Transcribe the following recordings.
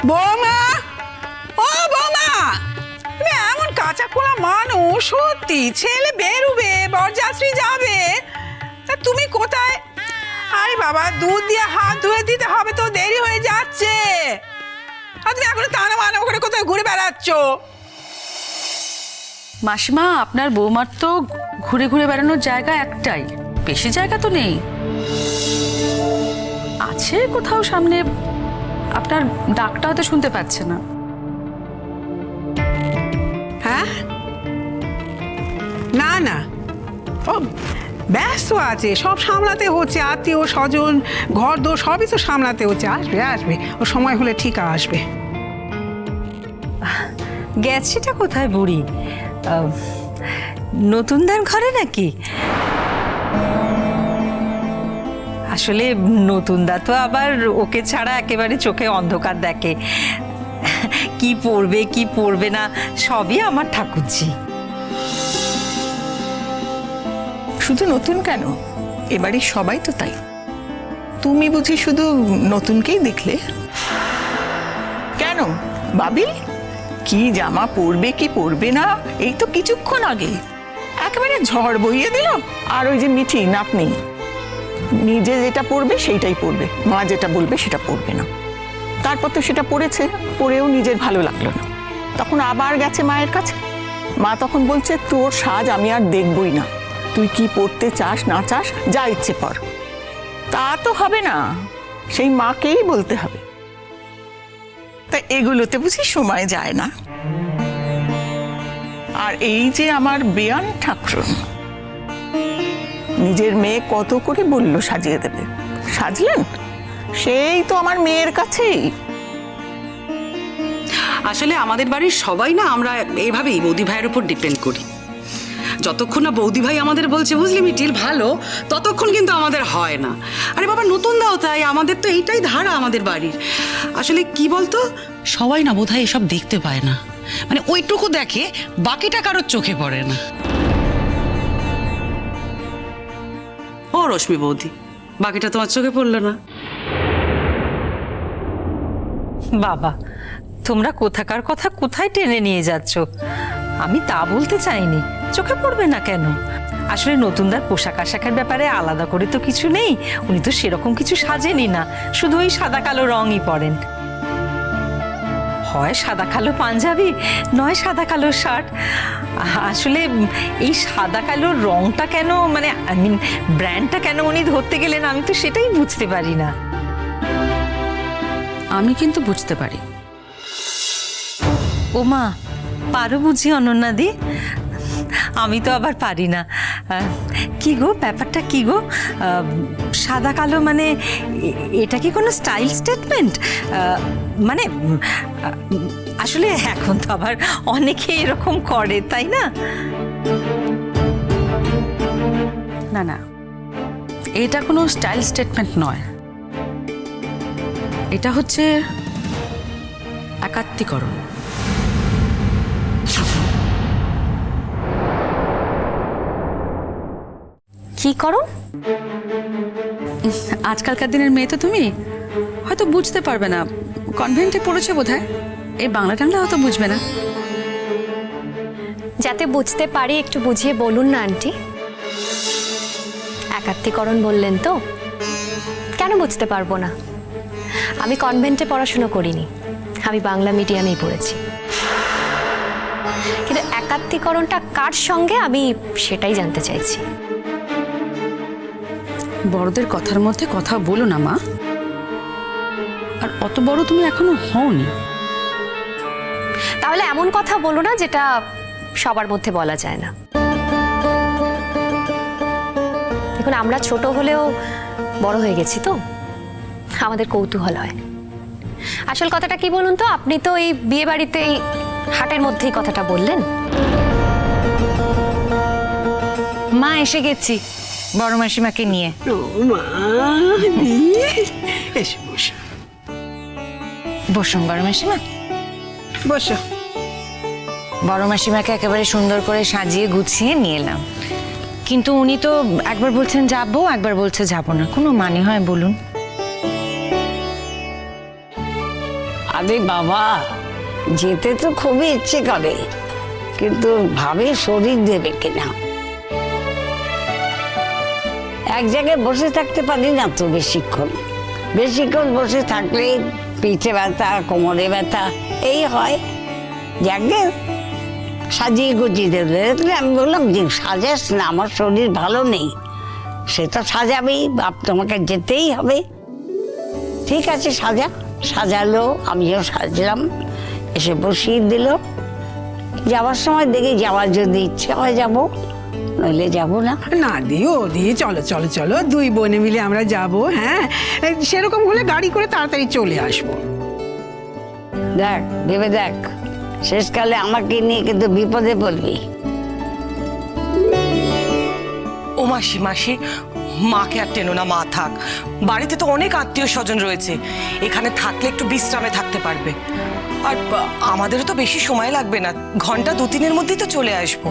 বৌমা, ও বৌমা, তুমি এমন কাঁচা খোলা মানুষ, সত্যি ছেলে বেরুবে, বরযাত্রী যাবে, তা তুমি কোথায়? আরে বাবা, দুধ দিয়ে হাত ধুয়ে দিতে হবে তো, দেরি হয়ে যাচ্ছে। আর তুমি এখন টানা মানা করে কোথায় ঘুরে বেড়াচ্ছ? মাসিমা, আপনার বৌমার তো ঘুরে ঘুরে বেড়ানোর জায়গা একটাই, বেশি জায়গা তো নেই। আছে কোথাও সামনে, আপনার ডাকটা হয়তো শুনতে পাচ্ছে না। হ্যাঁ, না না, ও ব্যস্ত আছে, সব সামলাতে হচ্ছে, আত্মীয় স্বজন ঘর দোর সবই তো সামলাতে হচ্ছে। আসবে আসবে, ও সময় হলে ঠিক আসবে। গেছিটা কোথায় বুড়ি? নতুনদার ঘরে নাকি? আসলে নতুনদা তো আবার ওকে ছাড়া একেবারে চোখে অন্ধকার দেখে, কি পড়বে কি পড়বে না সবই আমার ঠাকুরজি। শুধু নতুন কেন, এবারে সবাই তো তাই। তুমি বুঝি শুধু নতুনকেই দেখলে? কেন বাবিল, কি জামা পরবে কি পরবে না এই তো কিছুক্ষণ আগে একেবারে ঝড় বইয়ে দিল। আর ওই যে মিঠি নাতনি, নিজে যেটা পরবে সেইটাই পরবে, মা যেটা বলবে সেটা পরবে না। তারপর তো সেটা পরেছে, পরেও নিজের ভালো লাগলো না, তখন আবার গেছে মায়ের কাছে। মা তখন বলছে তোর সাজ আমি আর দেখবই না, তুই কি পড়তে চাস না চাস যা ইচ্ছে পর। তা তো হবে না, সেই মাকেই বলতে হবে। তা এগুলোতে বুঝি সময় যায় না? আর এই যে আমার বেয়ান ঠাকুরন, নিজের মেয়ে কত করে বলল সাজিয়ে দেবে, সাজলেন? সেই তো আমার মেয়ের কাছেই। আসলে আমাদের বাড়ির সবাই না আমরা এইভাবেই বৌদি ভাইয়ের উপর ডিপেন্ড করি। যতক্ষণ না বৌদি ভাই আমাদের বলছে বুঝলি মিটিল ভালো, ততক্ষণ কিন্তু আমাদের হয় না। আরে বাবা, নতুন দাও তাই, আমাদের তো এইটাই ধারা আমাদের বাড়ির। আসলে কি বলতো, সবাই না বোধহয় এসব দেখতে পায় না, মানে ওইটুকু দেখে, বাকিটা কারোর চোখে পড়ে না। ও রশ্মি বৌদি, বাকিটা তোমার চোখে পড়লো না? বাবা, তোমরা কোথাকার কথা কোথায় টেনে নিয়ে যাচ্ছ? আমি তা বলতে চাইনি, চোখে পড়বে না কেন? আসলে নতুনদার পোশাক আশাকের ব্যাপারে আলাদা করে তো কিছু নেই, উনি তো সেরকম কিছু সাজেনি না, শুধু ওই সাদা কালো রঙই পরেন। হয় সাদা কালো পাঞ্জাবি, নয় সাদা কালো শার্ট। আসলে এই সাদা কালো রংটা কেন, মানে আই মিন ব্র্যান্ডটা কেন উনি ধরতে গেলেন, আমি তো সেটাই বুঝতে পারি না। আমি কিন্তু বুঝতে পারি। ওমা, পারো বুঝি অনন্যাদি? আমি তো আবার পারি না। কি গো, ব্যাপারটা কি গো? সাদা কালো মানে এটা কি কোনো স্টাইল স্টেটমেন্ট? মানে আসলে এখন তো আবার অনেকে এরকম করে, তাই না? না না, এটা কোনো স্টাইল স্টেটমেন্ট নয়, এটা হচ্ছে একাত্মীকরণ। কি করো? আজকালকার দিনের মেয়ে তো তুমি, হয়তো বুঝতে পারবে না, কনভেন্টে পড়েছে বোধহয়, এই বাংলা টাংলা হয়তো বুঝবে না। যাতে বুঝতে পারি একটু বুঝিয়ে বলুন না আন্টি। একাত্মীকরণ বললেন তো, কেন বুঝতে পারবো না? আমি কনভেন্টে পড়াশোনা করিনি, আমি বাংলা মিডিয়ামেই পড়েছি। কিন্তু একাত্মীকরণটা কার সঙ্গে আমি সেটাই জানতে চাইছি। বড়দের কথার মধ্যে কথা বলো না মা, আর অত বড় তুমি এখনো হওনি। তাহলে এমন কথা বলো না যেটা সবার মধ্যে বলা যায় না। দেখুন, আমরা ছোট হলেও বড় হয়ে গেছি তো, আমাদের কৌতূহল হয়। আসল কথাটা কি বলুন তো, আপনি তো এই বিয়ে বাড়িতে এই হাটের মধ্যেই কথাটা বললেন। মা, এসে গেছি বড় মাসিমাকে নিয়ে। এসে বসো বসুন বড় মাসিমা। বসো। বড় মাসিমাকে একেবারে সুন্দর করে সাজিয়ে গুছিয়ে নিয়ে এলাম, কিন্তু উনি তো একবার বলছেন যাবো, একবার বলছে যাবো না। কোনো মানে হয় বলুন? আরে বাবা, যেতে তো খুবই ইচ্ছে করে, কিন্তু ভাবে শরীর দেবে কিনা। এক জায়গায় বসে থাকতে পারি না তো বেশিক্ষণ। বেশিক্ষণ বসে থাকলে পিঠে ব্যথা, কোমরে ব্যথা এই হয়। যাকে সাজিয়ে গুজিয়ে দেবে। আমি বললাম যে সাজাস না, আমার শরীর ভালো নেই। সে তো সাজাবেই, বাপ তোমাকে যেতেই হবে। ঠিক আছে সাজা। সাজালো, আমিও সাজলাম, এসে বসিয়ে দিল। যাওয়ার সময় দেখি যাওয়ার যদি ইচ্ছে হয় যাব, নইলে যাব না। না দিও দিয়ে চলো চলো চলো, দুই বোনে মিলে আমরা যাব। হ্যাঁ, সেরকম হলে গাড়ি করে তাড়াতাড়ি চলে আসবো। দেখ ভেবে দেখ, শেষকালে আমাকে নিয়ে কিন্তু বিপদে পড়বি। ও মাসি মাসি, মাকে আর টেনো না, মা থাক। বাড়িতে তো অনেক আত্মীয় স্বজন রয়েছে, এখানে থাকলে একটু বিশ্রামে থাকতে পারবে। আর আমাদেরও তো বেশি সময় লাগবে না, ঘন্টা 2-3-এর মধ্যেই তো চলে আসবো।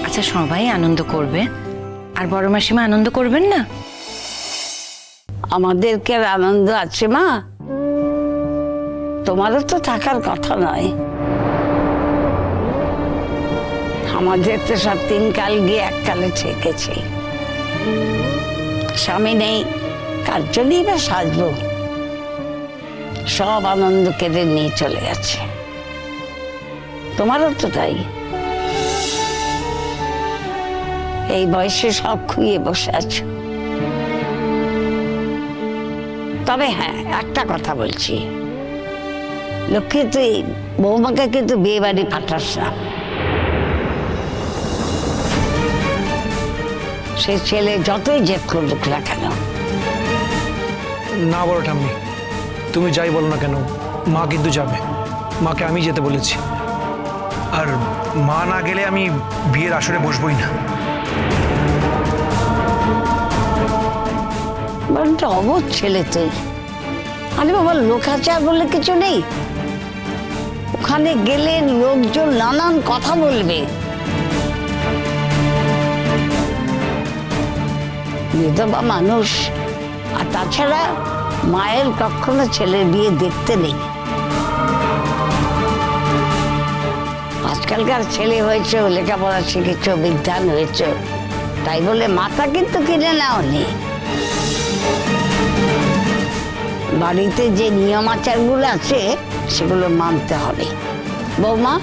আচ্ছা, সবাই আনন্দ করবে, আর বড় মাসিমা আনন্দ করবেন না? আমাদেরকে আর আনন্দ আছে মা? তোমারও তো থাকার কথা নয়। আমাদের তো সব 3 কাল গিয়ে 1 কালে ঠেকেছে। স্বামী নেই, কার জন্যই বা সাজবো? সব আনন্দ কেড়ে নিয়ে চলে গেছে। তোমারও তো তাই। এই বয়সে সব খুইয়ে বসে আছো। তবে হ্যাঁ, একটা কথা বলছি, লক্ষ্মী তুই বৌমাকে কিন্তু বিয়ে বাড়ি পাঠাস না। সে ছেলে যতই জেদ করুক না কেন। না বড় ঠাম্মি, তুমি যাই বলো না কেন, মা কিন্তু যাবে। মাকে আমি যেতে বলেছি, আর মা না গেলে আমি বিয়ের আসরে বসবই না। বড্ড অবোধ ছেলে তুই। আরে বাবা, লোকাচার বলে কিছু নেই। ওখানে গেলে লোকজন নানান কথা বলবে। বিধবা মানুষ, আর তাছাড়া মায়ের কখনো ছেলের বিয়ে দেখতে নেই। আজকালকার ছেলে হয়েছে, লেখাপড়া শিখেছ, বিজ্ঞান হয়েছ, তাই বলে মাথা কিন্তু কিনে নাওনি। বাড়িতে যে নিয়ম আচারগুলো আছে সেগুলো মানতে হবে। বৌমা,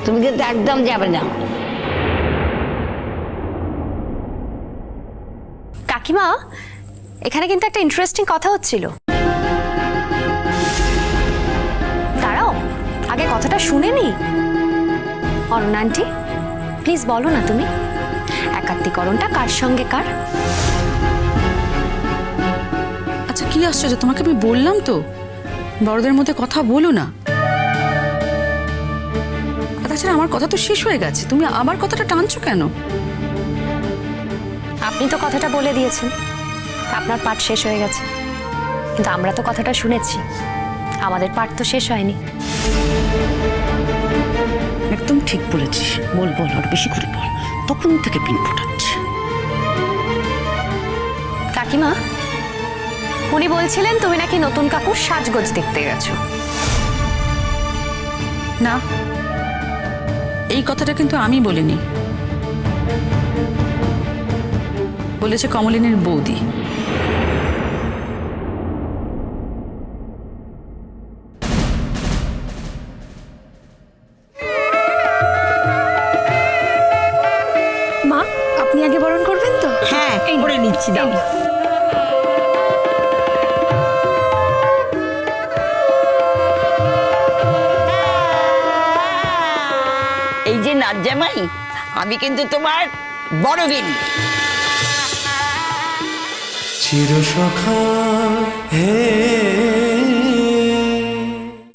তুমি কিন্তু একদম যাবে না। কাকিমা, এখানে কিন্তু একটা ইন্টারেস্টিং কথা হচ্ছিল। দাঁড়াও, আগে কথাটা শুনে নি। অরুণ আন্টি, প্লিজ বলো না তুমি, একাত্মীকরণটা কার সঙ্গে কার? আচ্ছা, কি আশ্চর্য, তোমাকে আমি বললাম তো বড়দের মধ্যে কথা বলো না। আর তাছাড়া আমার কথা তো শেষ হয়ে গেছে, তুমি আবার কথাটা টানছো কেন? আপনি তো কথাটা বলে দিয়েছেন, আপনার পাঠ শেষ হয়ে গেছে, কিন্তু আমরা তো কথাটা শুনেছি, আমাদের পাঠ তো শেষ হয়নি। একদম ঠিক বলেছিস, বল বল, আর বেশি করে বল, তখন থেকে পিন ফোটাচ্ছে। কাকিমা, উনি বলছিলেন তুমি নাকি নতুন কাকুর সাজগোজ দেখতে গেছো। না, এই কথাটা কিন্তু আমি বলিনি, বলেছে কমলিনীর বৌদি। মা, আপনি আগে বরণ করবেন তো? হ্যাঁ, করে নিচ্ছি, দাও। এই যে নাচ জামাই, আমি কিন্তু তোমার বড় দিন। চিরসখা হে